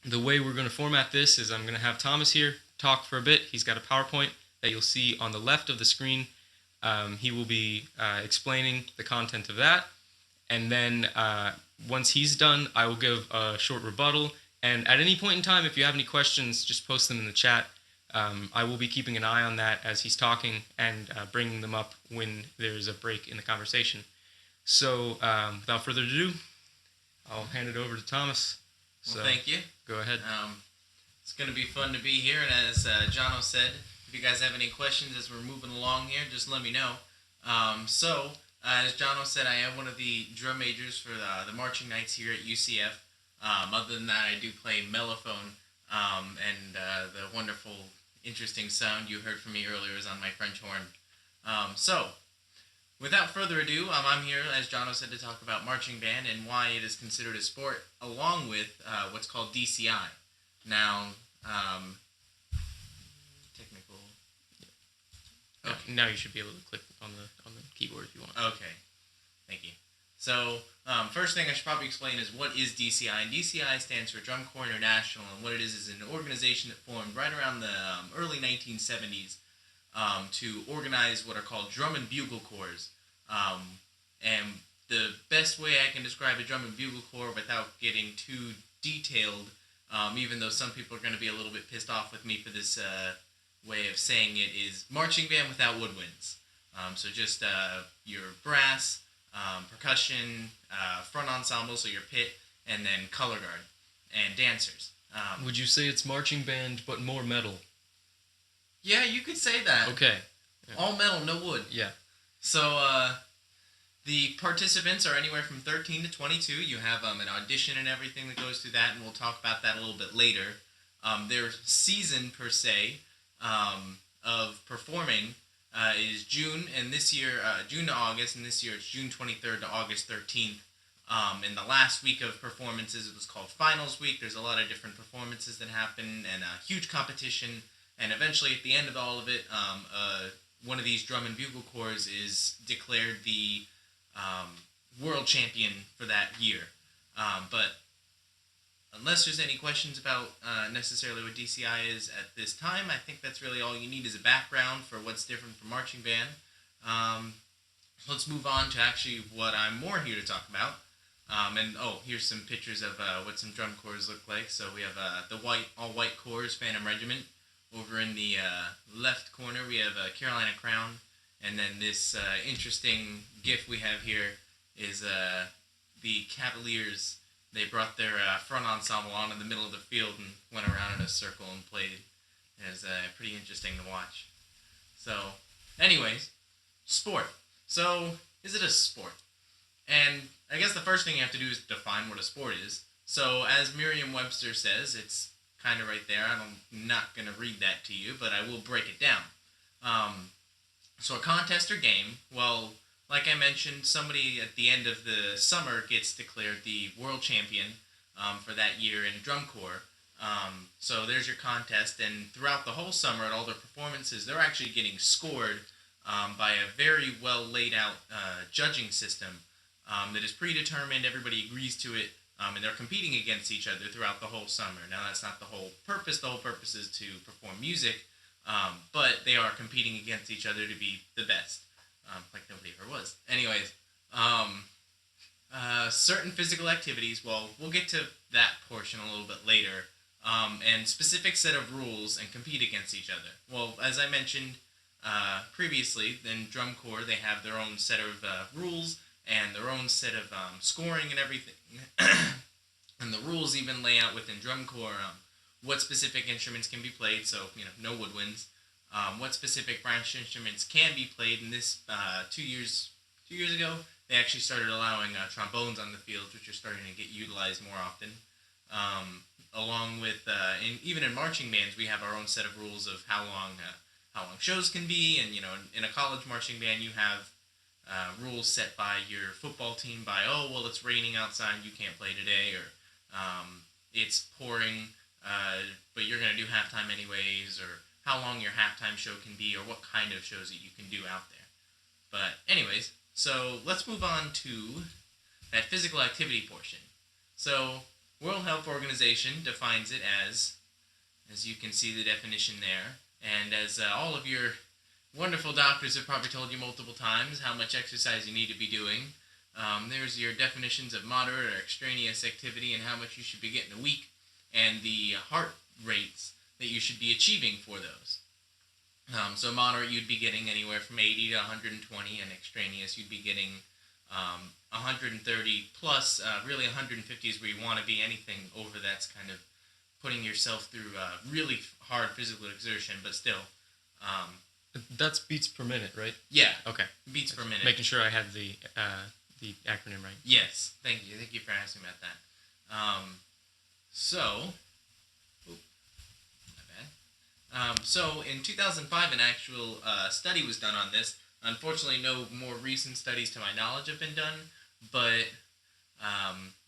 the way we're going to format this is I'm going to have Thomas here talk for a bit. He's got a PowerPoint that you'll see on the left of the screen. He will be explaining the content of that. And then once he's done, I will give a short rebuttal. And at any point in time, if you have any questions, just post them in the chat. I will be keeping an eye on that as he's talking and bringing them up when there's a break in the conversation. So without further ado, I'll hand it over to Thomas. Well, thank you. Go ahead. It's going to be fun to be here, and as Jono said, if you guys have any questions as we're moving along here, just let me know. As Jono said, I am one of the drum majors for the Marching Knights here at UCF. Other than that, I do play mellophone, and the wonderful, interesting sound you heard from me earlier is on my French horn. Without further ado, I'm here, as Jono said, to talk about marching band and why it is considered a sport, along with what's called DCI. Now, technical. Okay. Now you should be able to click on the keyboard if you want. Okay, thank you. So, first thing I should probably explain is what is DCI. And DCI stands for Drum Corps International, and what it is an organization that formed right around the early 1970s to organize what are called drum and bugle corps. And the best way I can describe a drum and bugle corps without getting too detailed, even though some people are going to be a little bit pissed off with me for this way of saying it, is marching band without woodwinds. So just your brass, percussion, front ensemble, so your pit, and then color guard, and dancers. Would you say it's marching band but more metal? Yeah, you could say that. Okay. Yeah. All metal, no wood. Yeah. So, the participants are anywhere from 13 to 22. You have an audition and everything that goes through that, and we'll talk about that a little bit later. Their season, per se, of performing is June, and this year, June to August, and this year it's June 23rd to August 13th. In the last week of performances, it was called Finals Week. There's a lot of different performances that happen, and a huge competition. And eventually, at the end of all of it, one of these drum and bugle corps is declared the world champion for that year. But unless there's any questions about necessarily what DCI is at this time, I think that's really all you need as a background for what's different from marching band. Let's move on to actually what I'm more here to talk about. Here's some pictures of what some drum corps look like. So we have the all-white corps, Phantom Regiment. Over in the left corner, we have Carolina Crown. And then this interesting GIF we have here is the Cavaliers. They brought their front ensemble on in the middle of the field and went around in a circle and played. It was pretty interesting to watch. So, anyways, sport. So, is it a sport? And I guess the first thing you have to do is define what a sport is. So, as Merriam-Webster says, it's kind of right there. I'm not going to read that to you, but I will break it down. So a contest or game, well, like I mentioned, somebody at the end of the summer gets declared the world champion for that year in drum corps. So there's your contest, and throughout the whole summer at all their performances, they're actually getting scored by a very well laid out judging system that is predetermined. Everybody agrees to it. And they're competing against each other throughout the whole summer. Now, that's not the whole purpose. The whole purpose is to perform music, but they are competing against each other to be the best, like nobody ever was. Anyways, certain physical activities, well, we'll get to that portion a little bit later, and specific set of rules and compete against each other. Well, as I mentioned previously, in drum corps, they have their own set of rules and their own set of scoring and everything. And the rules even lay out within drum corps what specific instruments can be played, so, no woodwinds. What specific branch instruments can be played. In this 2 years ago, they actually started allowing trombones on the field, which are starting to get utilized more often. Along with, even in marching bands, we have our own set of rules of how long shows can be, and, in a college marching band, you have rules set by your football team by, it's raining outside, you can't play today, or it's pouring, but you're going to do halftime anyways, or how long your halftime show can be, or what kind of shows that you can do out there. But anyways, so let's move on to that physical activity portion. So World Health Organization defines it as you can see the definition there, and as all of your wonderful doctors have probably told you multiple times how much exercise you need to be doing. There's your definitions of moderate or extraneous activity and how much you should be getting a week, and the heart rates that you should be achieving for those. So moderate, you'd be getting anywhere from 80 to 120, and extraneous, you'd be getting 130 plus. Really, 150 is where you want to be. Anything over that's kind of putting yourself through really hard physical exertion, but still. That's beats per minute, right? Yeah. Okay. Beats per minute. Making sure I had the acronym right. Yes. Thank you. Thank you for asking about that. So in 2005, an actual study was done on this. Unfortunately, no more recent studies to my knowledge have been done, but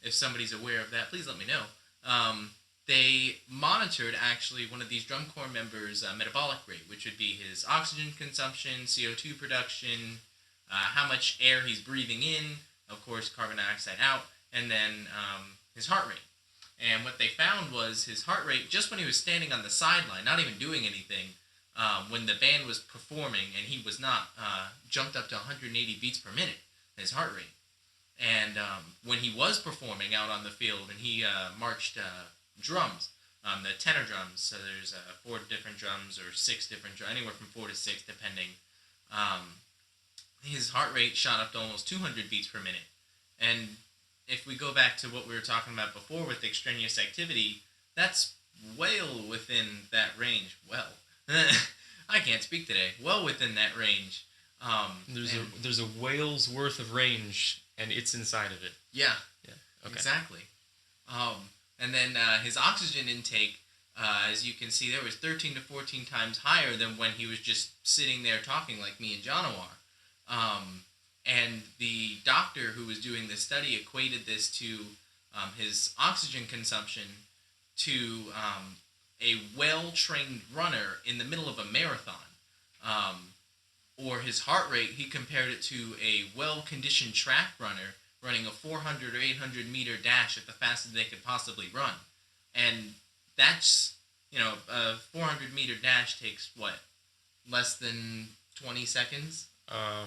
if somebody's aware of that, please let me know. They monitored actually one of these drum corps members' metabolic rate, which would be his oxygen consumption, CO2 production, how much air he's breathing in, of course carbon dioxide out, and then his heart rate. And what they found was his heart rate, just when he was standing on the sideline, not even doing anything, when the band was performing and he was not, jumped up to 180 beats per minute, his heart rate. And when he was performing out on the field and he marched drums, the tenor drums, so there's 4 different drums or 6 different drums, anywhere from 4 to 6 depending, his heart rate shot up to almost 200 beats per minute. And if we go back to what we were talking about before with extraneous activity, that's well within that range. Well, I can't speak today. Well within that range. There's a whale's worth of range, and it's inside of it. Yeah. Yeah. Okay. Exactly. And then his oxygen intake, as you can see, there was 13 to 14 times higher than when he was just sitting there talking like me and John are. And the doctor who was doing this study equated this to his oxygen consumption to a well-trained runner in the middle of a marathon. Or his heart rate, he compared it to a well-conditioned track runner running a 400 or 800 meter dash at the fastest they could possibly run. And that's, a 400 meter dash takes, less than 20 seconds?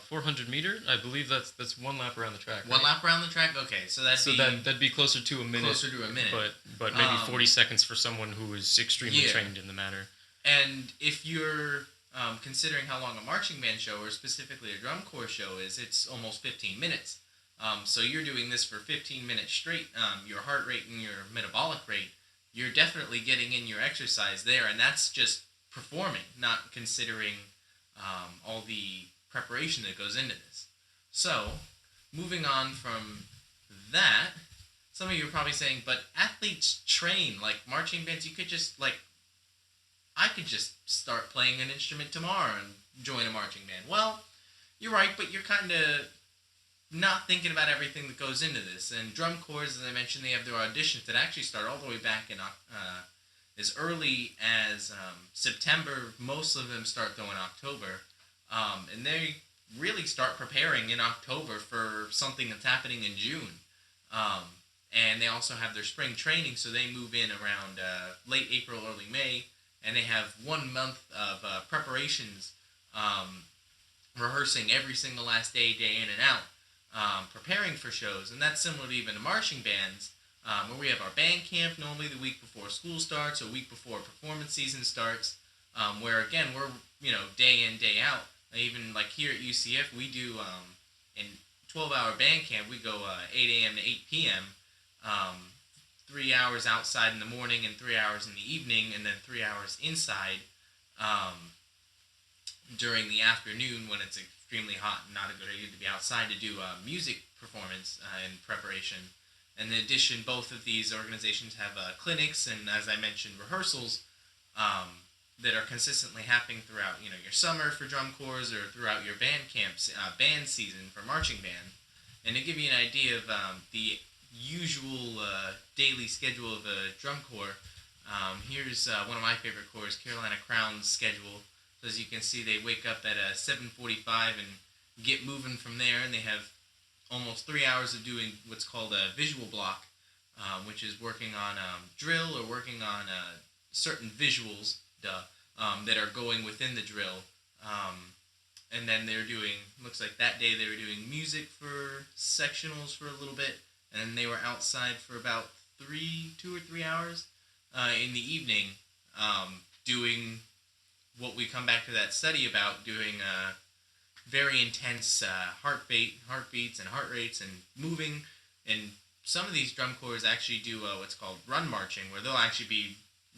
400 meter? I believe that's one lap around the track. Right? One lap around the track? Okay, so that'd be closer to a minute. Closer to a minute. But maybe 40 seconds for someone who is extremely trained in the matter. And if you're considering how long a marching band show, or specifically a drum corps show is, it's almost 15 minutes. So you're doing this for 15 minutes straight. Your heart rate and your metabolic rate, you're definitely getting in your exercise there, and that's just performing, not considering all the preparation that goes into this. So, moving on from that, some of you are probably saying, but athletes train, like marching bands, you could just, I could just start playing an instrument tomorrow and join a marching band. Well, you're right, but you're kind of not thinking about everything that goes into this. And drum corps, as I mentioned, they have their auditions that actually start all the way back in as early as September. Most of them start, though, in October. And they really start preparing in October for something that's happening in June. And they also have their spring training, so they move in around late April, early May, and they have 1 month of preparations, rehearsing every single last day in and out, preparing for shows. And that's similar to even to marching bands, where we have our band camp normally the week before school starts or week before performance season starts, where again we're day in, day out. Even like here at UCF, we do in 12-hour band camp, we go 8 a.m. to 8 p.m., 3 hours outside in the morning and 3 hours in the evening, and then 3 hours inside during the afternoon when it's extremely hot and not a good idea to be outside to do music performance and preparation. In addition, both of these organizations have clinics and, as I mentioned, rehearsals that are consistently happening throughout, your summer for drum corps or throughout your band camps, band season for marching band. And to give you an idea of the usual daily schedule of a drum corps, here's one of my favorite corps, Carolina Crown's schedule. So as you can see, they wake up at 7:45 and get moving from there, and they have almost 3 hours of doing what's called a visual block, which is working on drill or working on certain visuals, that are going within the drill. And then they're doing, looks like that day they were doing music for sectionals for a little bit, and then they were outside for about 2 or 3 hours in the evening, doing what we come back to that study about, doing very intense heartbeats and heart rates and moving. And some of these drum corps actually do what's called run marching, where they'll actually be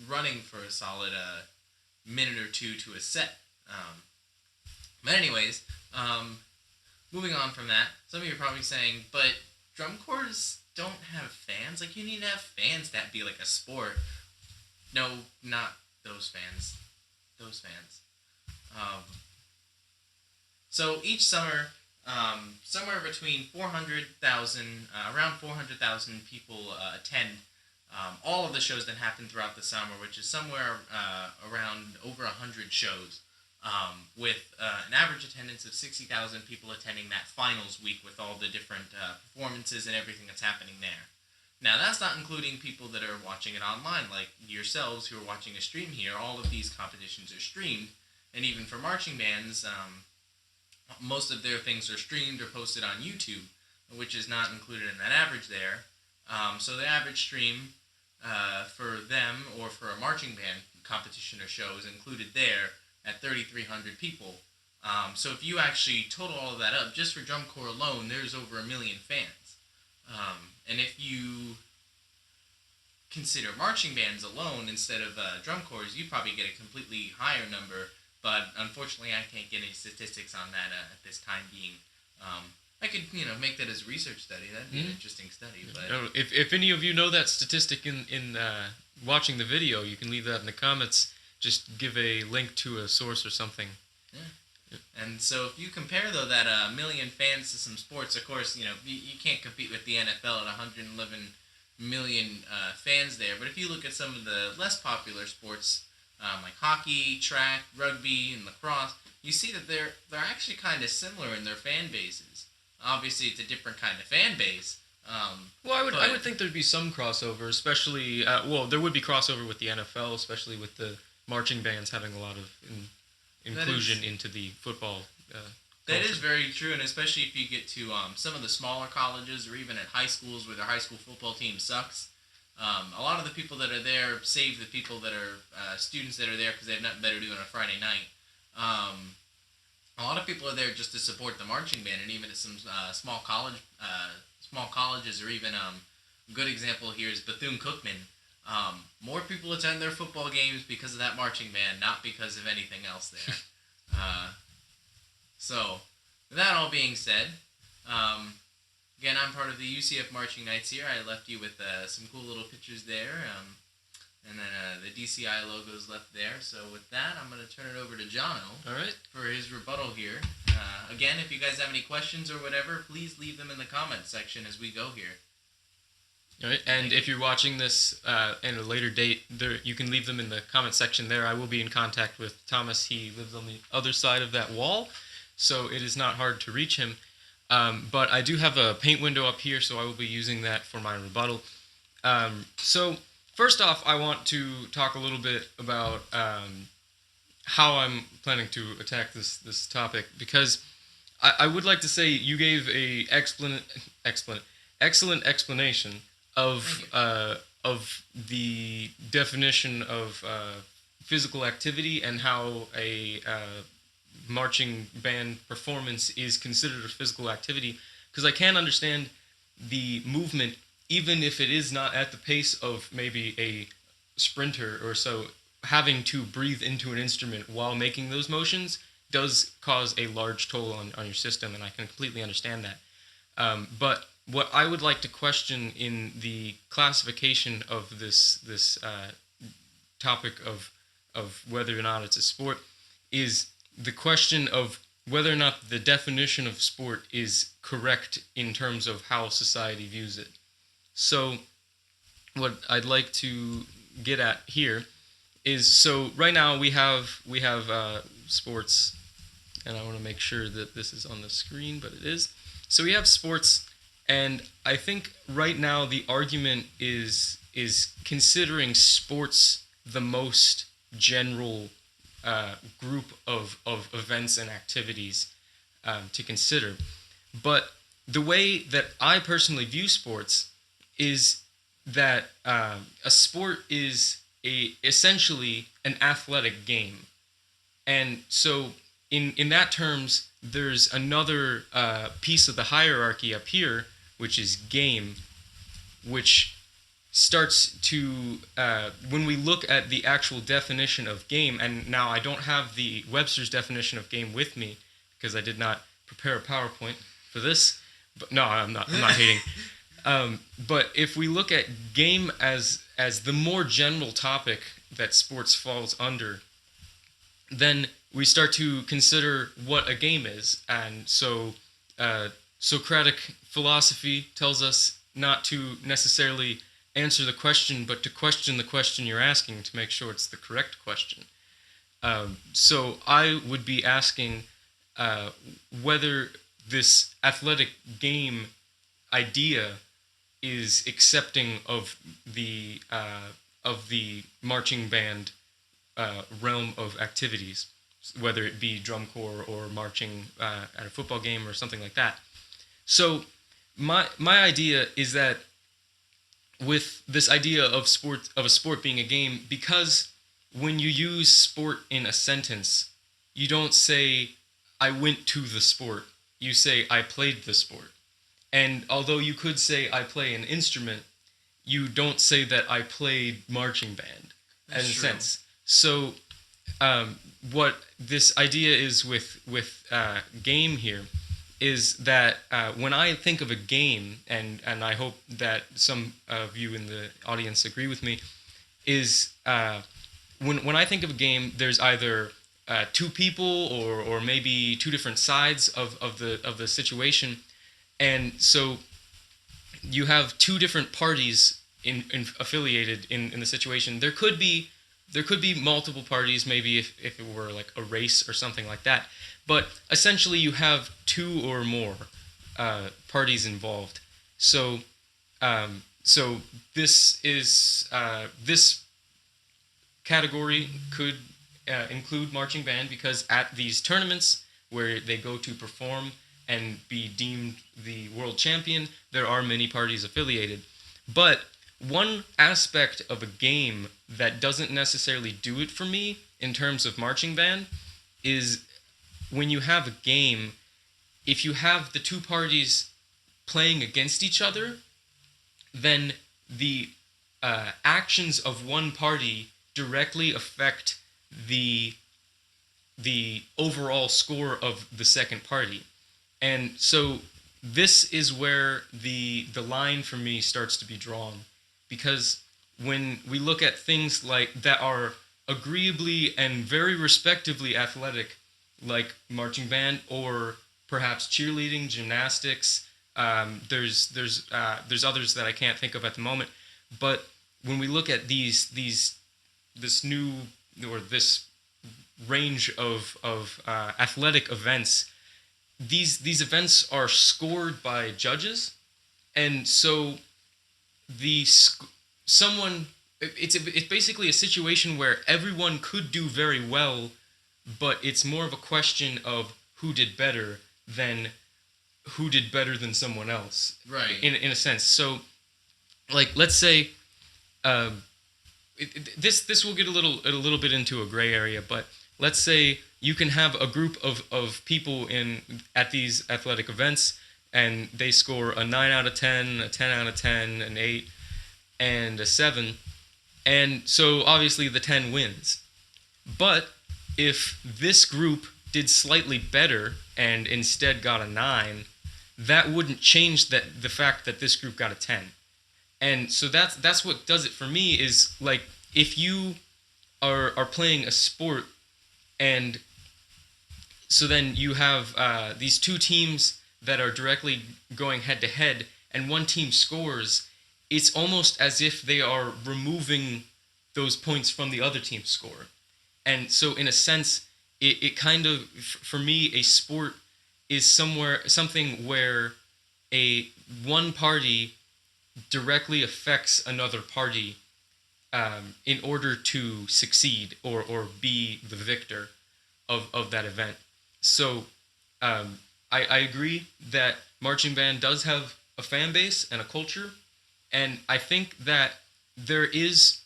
running for a solid minute or two to a set. But anyways, moving on from that, some of you are probably saying, but drum corps don't have fans? Like, you need to have fans that be like a sport. No, not those fans. Those fans. So each summer, somewhere between 400,000, around 400,000 people attend all of the shows that happen throughout the summer, which is somewhere around over 100 shows, with an average attendance of 60,000 people attending that finals week with all the different performances and everything that's happening there. Now, that's not including people that are watching it online, like yourselves who are watching a stream here. All of these competitions are streamed, and even for marching bands, most of their things are streamed or posted on YouTube, which is not included in that average there. So the average stream for them or for a marching band competition or show is included there at 3,300 people. So if you actually total all of that up, just for drum corps alone, there's over 1 million fans. And if you consider marching bands alone instead of drum corps, you probably get a completely higher number. But unfortunately, I can't get any statistics on that at this time being. I could, make that as a research study. That'd be an interesting study. But if any of you know that statistic in watching the video, you can leave that in the comments. Just give a link to a source or something. Yeah. And so if you compare, though, that 1 million fans to some sports, of course, you can't compete with the NFL at 111 million fans there. But if you look at some of the less popular sports, like hockey, track, rugby, and lacrosse, you see that they're actually kind of similar in their fan bases. Obviously, it's a different kind of fan base. Well, I would think there'd be some crossover, especially there would be crossover with the NFL, especially with the marching bands having a lot of inclusion into the football. That is very true, and especially if you get to some of the smaller colleges or even at high schools where their high school football team sucks. A lot of the people that are there, save the people that are students that are there because they have nothing better to do on a Friday night. A lot of people are there just to support the marching band, and even at some small colleges, or even a good example here is Bethune-Cookman. More people attend their football games because of that marching band, not because of anything else there. So, with that all being said, again, I'm part of the UCF Marching Knights here. I left you with some cool little pictures there, and then the DCI logo's left there. So with that, I'm going to turn it over to Jono. All right. For his rebuttal here. Again, if you guys have any questions or whatever, please leave them in the comments section as we go here. All right, and if you're watching this at a later date, you can leave them in the comment section there. I will be in contact with Thomas. He lives on the other side of that wall, so it is not hard to reach him. But I do have a paint window up here, so I will be using that for my rebuttal. So first off, I want to talk a little bit about how I'm planning to attack this topic, because I would like to say you gave a excellent explanation of the definition of physical activity and how a marching band performance is considered a physical activity, because I can understand the movement even if it is not at the pace of maybe a sprinter or so. Having to breathe into an instrument while making those motions does cause a large toll on your system, and I can completely understand that. But what I would like to question in the classification of this topic of whether or not it's a sport is the question of whether or not the definition of sport is correct in terms of how society views it. So what I'd like to get at here is, so right now we have sports, and I want to make sure that this is on the screen, but it is. So we have sports, And I think right now the argument is considering sports the most general group of events and activities to consider. But the way that I personally view sports is that a sport is essentially an athletic game. And so, in that terms, there's another piece of the hierarchy up here, which is game, which starts to when we look at the actual definition of game. And now I don't have the Webster's definition of game with me because I did not prepare a PowerPoint for this. But no, I'm not hating. But if we look at game as the more general topic that sports falls under, then we start to consider what a game is. And so Socratic philosophy tells us not to necessarily answer the question, but to question the question you're asking to make sure it's the correct question. So I would be asking whether this athletic game idea is accepting of the marching band realm of activities, whether it be drum corps or marching at a football game or something like that. So my idea is that with this idea of a sport being a game, because when you use sport in a sentence, you don't say I went to the sport. You say I played the sport. And although you could say I play an instrument, you don't say that I played marching band. That's in a true. sense. So what this idea is with game here is that when I think of a game, and I hope that some of you in the audience agree with me, is when I think of a game, there's either two people or maybe two different sides of the situation, and so you have two different parties in affiliated in the situation. There could be multiple parties, maybe if it were like a race or something like that. But essentially, you have two or more parties involved. So this is this category could include marching band, because at these tournaments where they go to perform and be deemed the world champion, there are many parties affiliated. But one aspect of a game that doesn't necessarily do it for me in terms of marching band is when you have a game, if you have the two parties playing against each other, then the actions of one party directly affect the overall score of the second party. And so this is where the line for me starts to be drawn, because when we look at things like that are agreeably and very respectively athletic, like marching band or perhaps cheerleading, gymnastics, there's others that I can't think of at the moment, but when we look at this range of athletic events, these events are scored by judges, and so it's basically a situation where everyone could do very well, but it's more of a question of who did better than someone else, Right. in a sense. So, like, let's say this will get a little bit into a gray area, but let's say you can have a group of people at these athletic events, and they score a 9 out of 10, a 10 out of 10, an 8, and a 7, and so obviously the 10 wins. But if this group did slightly better and instead got a 9, that wouldn't change the fact that this group got a 10. And so that's what does it for me, is like if you are playing a sport, and so then you have these two teams that are directly going head to head, and one team scores, it's almost as if they are removing those points from the other team's score. And so in a sense, it kind of, for me, a sport is something where one party directly affects another party in order to succeed or be the victor of that event. So I agree that marching band does have a fan base and a culture, and I think that there is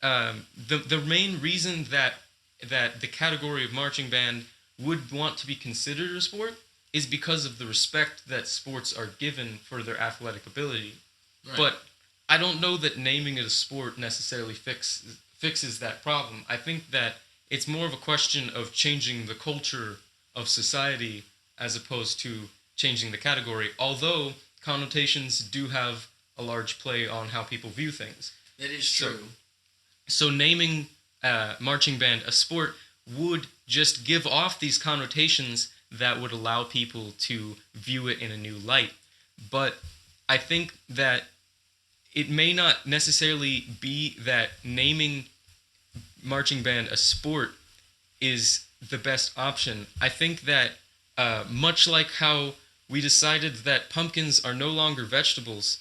the main reason that the category of marching band would want to be considered a sport is because of the respect that sports are given for their athletic ability. Right. But I don't know that naming it a sport necessarily fixes that problem. I think that it's more of a question of changing the culture of society as opposed to changing the category, although connotations do have a large play on how people view things. That is true. So naming marching band a sport would just give off these connotations that would allow people to view it in a new light. But I think that it may not necessarily be that naming marching band a sport is the best option. I think that much like how we decided that pumpkins are no longer vegetables,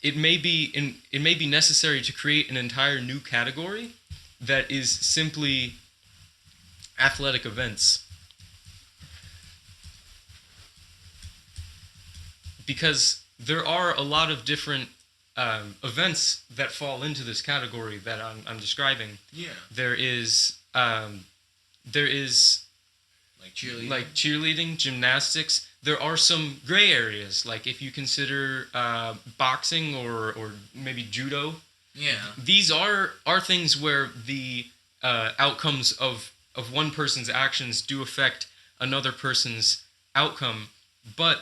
it may be necessary to create an entire new category that is simply athletic events. Because there are a lot of different events that fall into this category that I'm describing. Yeah. There is like cheerleading, gymnastics. There are some gray areas, like if you consider boxing or maybe judo. Yeah. These are things where the outcomes of one person's actions do affect another person's outcome, but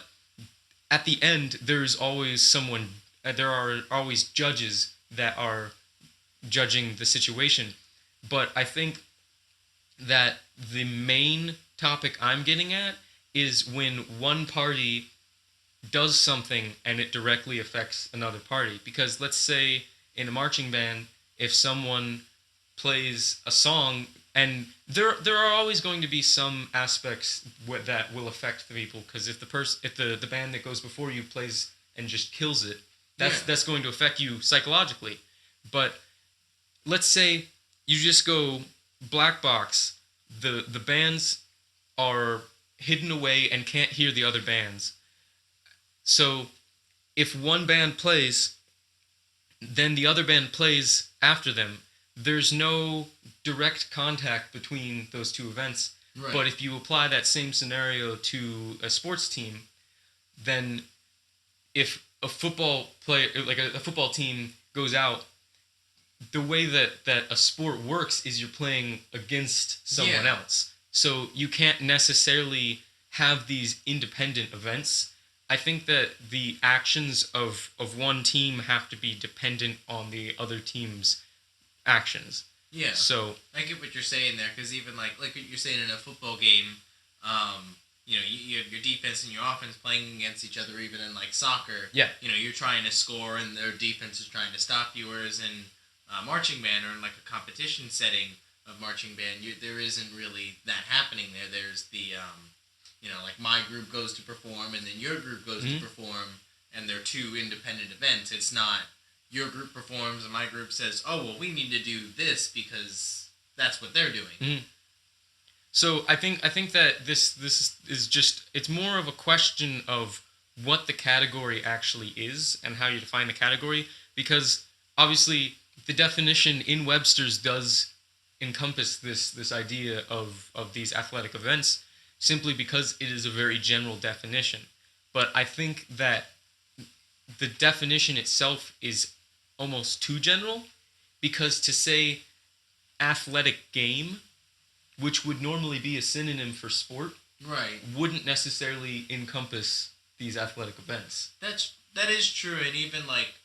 at the end there's always someone. There are always judges that are judging the situation, but I think that the main topic I'm getting at is when one party does something and it directly affects another party. Because let's say in a marching band, if someone plays a song, and there are always going to be some aspects that will affect the people. Because if the band that goes before you plays and just kills it, that's going to affect you psychologically. But let's say you just go black box. The bands are hidden away and can't hear the other bands. So if one band plays, then the other band plays after them. There's no direct contact between those two events. Right. But if you apply that same scenario to a sports team, then if a football player, like a football team goes out, the way that a sport works is you're playing against someone else. So you can't necessarily have these independent events. I think that the actions of one team have to be dependent on the other team's actions. Yeah. So I get what you're saying there, because even like what you're saying in a football game, you have your defense and your offense playing against each other. Even in like soccer, you're trying to score and their defense is trying to stop you. Whereas in marching band or in like a competition setting of marching band, there isn't really that happening there. There's the like my group goes to perform and then your group goes to perform, and they're two independent events. It's not your group performs and my group says, oh well, we need to do this because that's what they're doing. Mm-hmm. So I think that this is just, it's more of a question of what the category actually is and how you define the category, because obviously the definition in Webster's does encompass this idea of these athletic events simply because it is a very general definition. But I think that the definition itself is almost too general, because to say athletic game, which would normally be a synonym for sport, right, wouldn't necessarily encompass these athletic events. That is true, and even like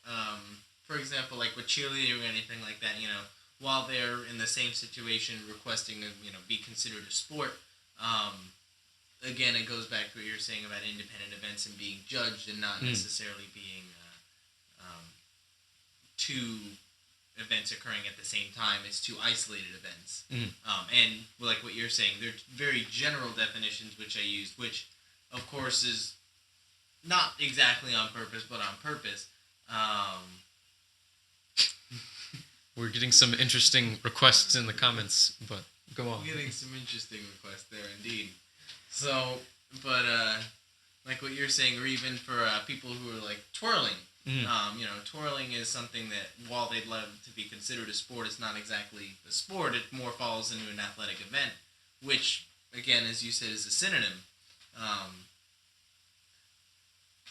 for example, like with cheerleading or anything like that, while they're in the same situation requesting to be considered a sport, again it goes back to what you're saying about independent events and being judged and not necessarily being two events occurring at the same time. It's two isolated events. And like what you're saying, they're very general definitions which I used, which of course is not exactly on purpose, but on purpose. We're getting some interesting requests in the comments, but go on. Getting some interesting requests there, indeed. So, but like what you're saying, or even for people who are like twirling. Twirling is something that, while they'd love to be considered a sport, it's not exactly a sport. It more falls into an athletic event, which, again, as you said, is a synonym.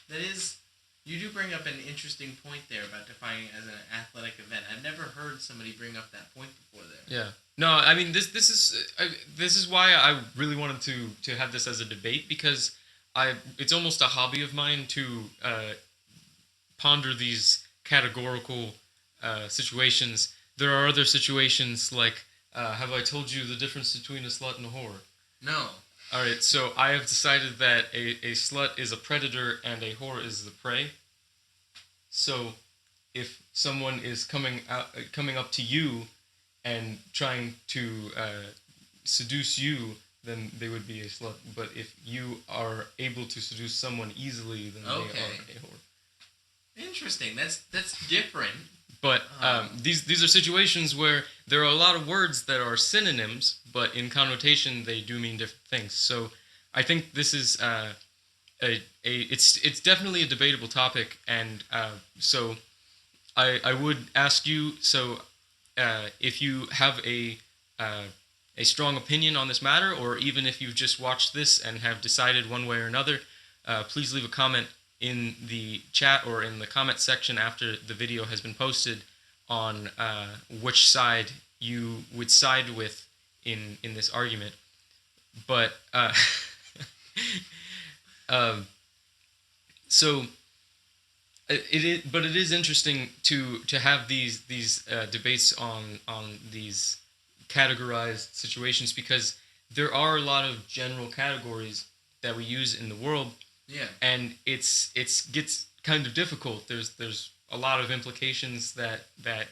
That is, you do bring up an interesting point there about defining it as an athletic event. I've never heard somebody bring up that point before there. Yeah. No, I mean this is why I really wanted to have this as a debate, because it's almost a hobby of mine to ponder these categorical situations. There are other situations like, have I told you the difference between a slut and a whore? No. All right, so I have decided that a slut is a predator and a whore is the prey. So if someone is coming up to you and trying to seduce you, then they would be a slut. But if you are able to seduce someone easily, then they are a whore. Interesting. That's different. But these are situations where there are a lot of words that are synonyms, but in connotation they do mean different things. So I think this is it's definitely a debatable topic, and so I would ask you, so if you have a strong opinion on this matter, or even if you've just watched this and have decided one way or another, please leave a comment in the chat or in the comment section after the video has been posted on which side you would side with in this argument. But so it is interesting to have these debates on these categorized situations, because there are a lot of general categories that we use in the world. Yeah. And it's gets kind of difficult. There's a lot of implications that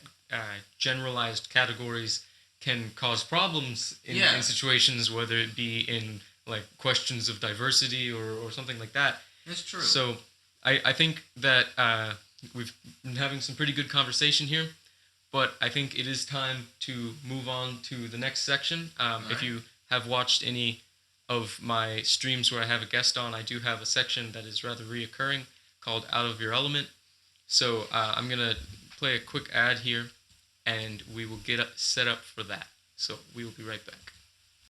generalized categories can cause problems in situations, whether it be in like questions of diversity or something like that. That's true. So I think that we've been having some pretty good conversation here, but I think it is time to move on to the next section. If you have watched any of my streams where I have a guest on, I do have a section that is rather reoccurring called Out of Your Element. So I'm going to play a quick ad here, and we will get set up for that. So we will be right back.